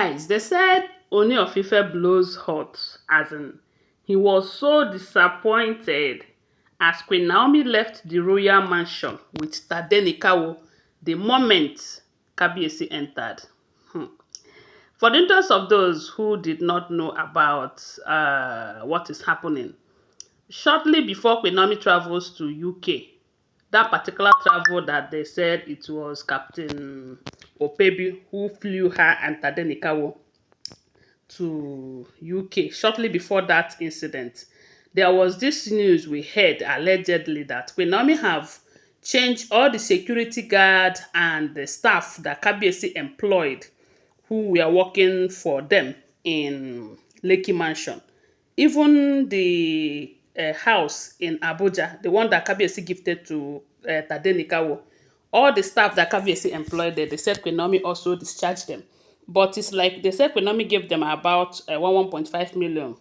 Guys, they said Ooni of Ife blows hot, as in he was so disappointed as Queen Naomi left the royal mansion with Tadenikawo the moment Kabiyesi entered. For the interest of those who did not know about what is happening, shortly before Queen Naomi travels to UK, that particular travel that they said it was Captain Opebi who flew her and Tadenikawo to UK. Shortly before that incident, there was this news we heard allegedly that Queen Naomi have changed all the security guard and the staff that Kabiyesi employed who were working for them in Lekki Mansion. Even the house in Abuja, the one that Kabiyesi gifted to Tadenikawo, all the staff that Kabiyesi employed there, they said Queen Naomi also discharged them. But it's like they said Queen Naomi gave them about 1.5 million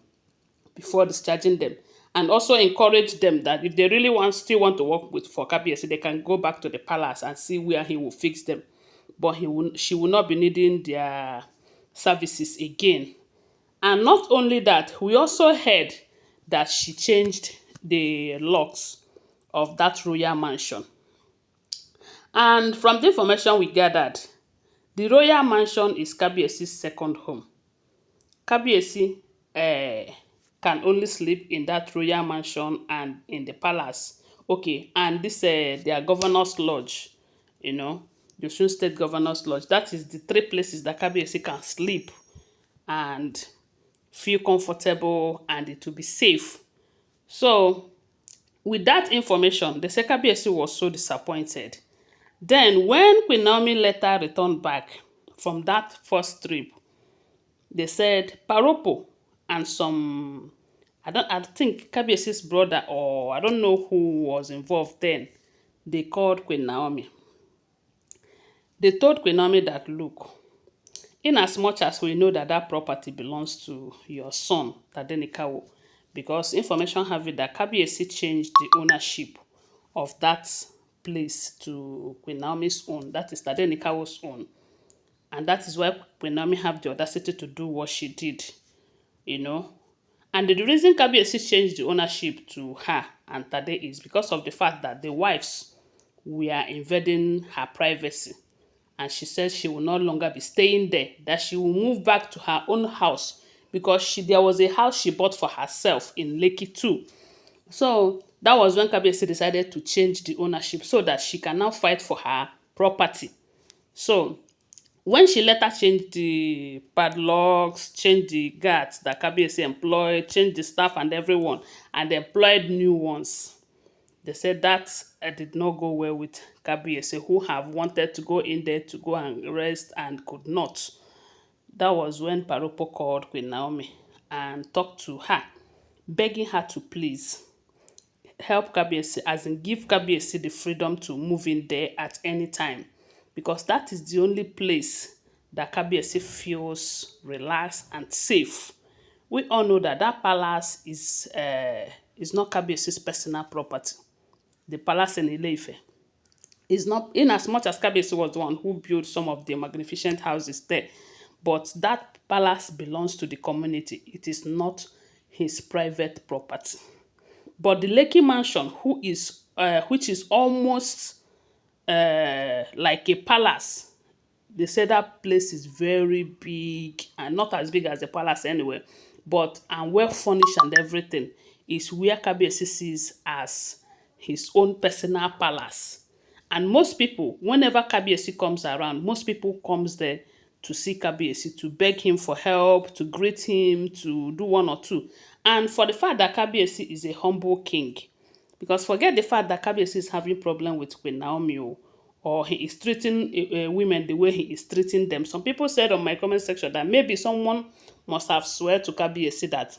before discharging them, and also encouraged them that if they really still want to work with for Kabiyesi, they can go back to the palace and see where he will fix them. But she will not be needing their services again. And not only that, we also heard that she changed the locks of that royal mansion. And from the information we gathered, the royal mansion is Kabiyesi's second home. Kabiyesi can only sleep in that royal mansion and in the palace. Okay, and this their governor's lodge, the Osun State Governor's Lodge. That is the three places that Kabiyesi can sleep and feel comfortable and it will be safe. So, with that information, the Kabiyesi was so disappointed. Then, when Queen Naomi later returned back from that first trip, they said Paropo and some, I think Kabiyesi's brother, or I don't know who was involved then, they called Queen Naomi. They told Queen Naomi that, look, in as much as we know that that property belongs to your son, Tadenikawo, because information have it that Kabiyesi changed the ownership of that place to Queen Naomi's own, that is Tadenikawo's own. And that is why Queen Naomi have the audacity to do what she did, And the reason Kabiyesi changed the ownership to her and Tade is because of the fact that the wives were invading her privacy. And she said she will no longer be staying there, that she will move back to her own house because there was a house she bought for herself in Lekki too. So that was when Kabiyesi decided to change the ownership so that she can now fight for her property. So when she later changed the padlocks, changed the guards that Kabiyesi employed, changed the staff and everyone, and employed new ones, they said that did not go well with Kabiyesi, who have wanted to go in there to go and rest and could not. That was when Paropo called Queen Naomi and talked to her, begging her to please help Kabiyesi, as in give Kabiyesi the freedom to move in there at any time, because that is the only place that Kabiyesi feels relaxed and safe. We all know that that palace is not Kabiyesi's personal property. The palace in Ile-Ife is not, in as much as Kabiyesi was the one who built some of the magnificent houses there, but that palace belongs to the community. It is not his private property. But the Lekki Mansion, which is almost like a palace, they say that place is very big, and not as big as the palace anyway, and well furnished and everything, is where Kabiyesi sees as his own personal palace. And most people, whenever Kabiyesi comes around, most people comes there to see Kabiyesi, to beg him for help, to greet him, to do one or two. And for the fact that Kabiyesi is a humble king, because forget the fact that Kabiyesi is having problem with Queen Naomi, or he is treating women the way he is treating them. Some people said on my comment section that maybe someone must have swear to Kabiyesi that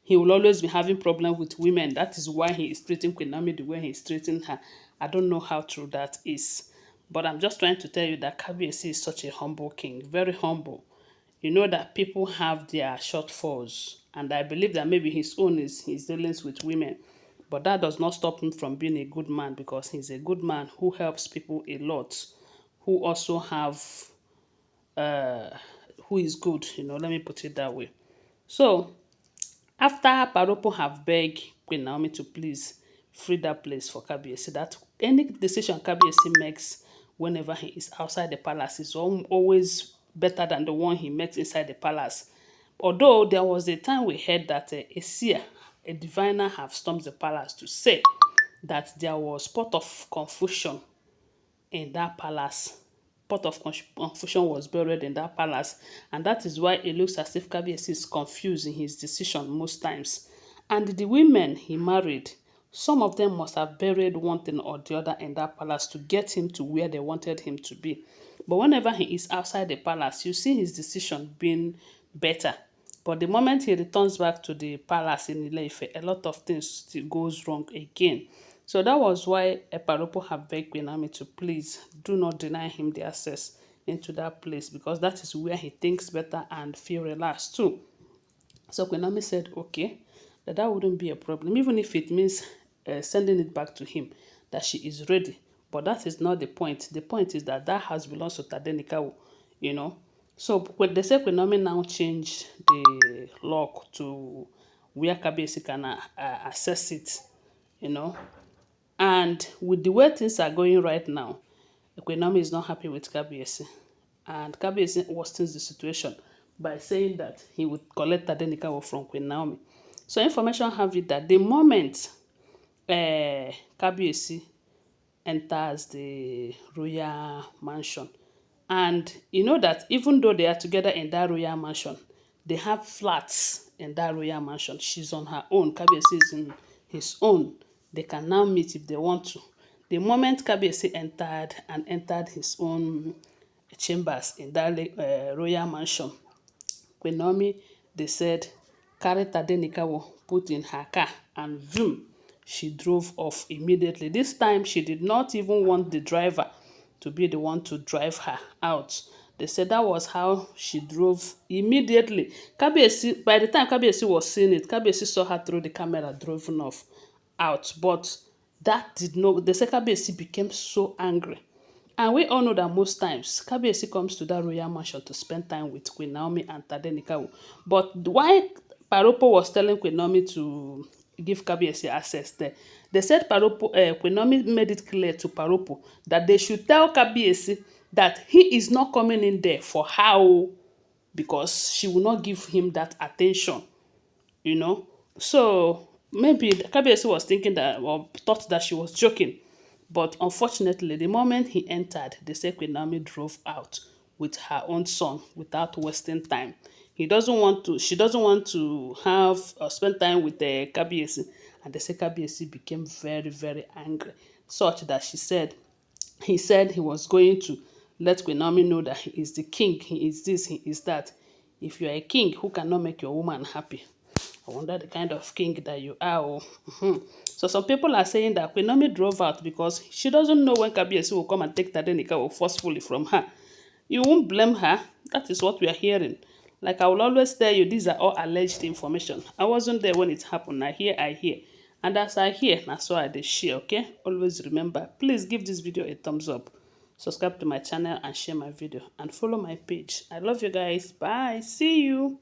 he will always be having problem with women. That is why he is treating Queen Naomi the way he is treating her. I don't know how true that is. But I'm just trying to tell you that Kabiyesi is such a humble king, very humble. You know that people have their shortfalls, and I believe that maybe his own is his dealings with women. But that does not stop him from being a good man, because he's a good man who helps people a lot, who also have who is good, let me put it that way. So after Paropo have begged Queen Naomi to please free that place for Kabiyesi, that any decision Kabiyesi makes whenever he is outside the palace is always better than the one he makes inside the palace. Although there was a time we heard that a seer, a diviner, have stormed the palace to say that there was spot of confusion in that palace. Pot of confusion was buried in that palace, and that is why it looks as if Kabiyesi is confused in his decision most times. And the women he married, some of them must have buried one thing or the other in that palace to get him to where they wanted him to be. But whenever he is outside the palace, you see his decision being better. But the moment he returns back to the palace in Ile-Ife, a lot of things still goes wrong again. So that was why Eparopo have begged Queen Naomi to please do not deny him the access into that place, because that is where he thinks better and feel relaxed too. So Queen Naomi said, okay, that wouldn't be a problem, even if it means sending it back to him, that she is ready. But that is not the point. The point is that that house belongs to Tadenikawo, you know. So when they say Queen Naomi now changed the lock to where Kabiyesi can access it, you know. And with the way things are going right now, Queen Naomi is not happy with Kabiyesi. And Kabiyesi worsens the situation by saying that he would collect Tadenikawo from Queen Naomi. So information have it that the moment Kabiyesi enters the royal mansion, and you know that even though they are together in that royal mansion, they have flats in that royal mansion. She's on her own, Kabiyesi is in his own. They can now meet if they want to. The moment Kabiyesi entered his own chambers in that royal mansion, Queen Naomi, they said, carry Tadenikawo, put in her car, and vroom, she drove off immediately. This time, she did not even want the driver to be the one to drive her out. They said that was how she drove immediately. Kabiyesi, by the time Kabiyesi was seeing it, Kabiyesi saw her through the camera driven off out. But that did not, the said Kabiyesi became so angry. And we all know that most times, Kabiyesi comes to that royal mansion to spend time with Queen Naomi and Tadenikawo. But why Paropo was telling Queen Naomi to give Kabiyesi access there, they said Queen Naomi made it clear to Paropo that they should tell Kabiyesi that he is not coming in there for her, because she will not give him that attention, you know. So maybe Kabiyesi was thinking that, or thought that she was joking. But unfortunately, the moment he entered, the say Queen Naomi drove out with her own son without wasting time. She doesn't want to have spend time with the Kabiyesi. And the say Kabiyesi became very, very angry, such that he said he was going to let Queen Naomi know that he is the king, he is this, he is that. If you are a king who cannot make your woman happy, I wonder the kind of king that you are. So some people are saying that Queen Naomi drove out because she doesn't know when Kabiyesi will come and take Tadenikawo forcefully from her. You won't blame her. That is what we are hearing. Like I will always tell you, these are all alleged information. I wasn't there when it happened. I hear. And as I hear, that's why I dey share, okay? Always remember, please give this video a thumbs up. Subscribe to my channel and share my video. And follow my page. I love you guys. Bye. See you.